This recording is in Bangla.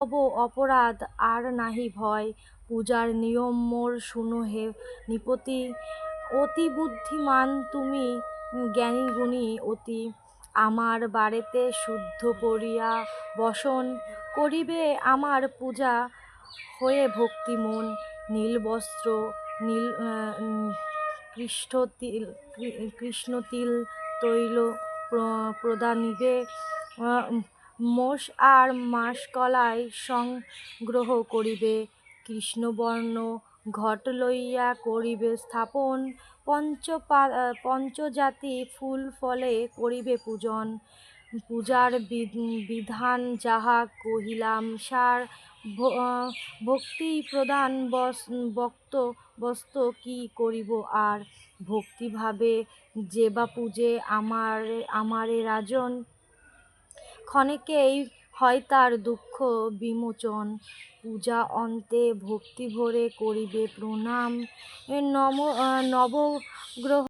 হব অপরাধ আর নাহি ভয়, পূজার নিয়ম মোর শুনো হে নৃপতি। অতি বুদ্ধিমান তুমি, জ্ঞানী গুণী অতি, আমার বাড়িতে শুদ্ধ করিয়া বসন করিবে আমার পূজা হয়ে ভক্তি মন। নীল বস্ত্র, নীল কৃষ্ণতিল তৈল প্রদানিবে, মোষ আর মাসকলাই সংগ্রহ করিবে। কৃষ্ণবর্ণ ঘট লইয়া করিবে স্থাপন, পঞ্চজাতি ফুল ফলে করিবে পূজন। পূজার বিধান যাহা কহিলাম সার, ভক্তি প্রধান বস্ত কি করিব আর। ভক্তিভাবে যে বা পূজে আমারে রাজন, ক্ষণেকেই হয় তার দুঃখ বিমোচন। পূজা অন্তে ভক্তি ভরে করিবে প্রণাম, নবগ্রহ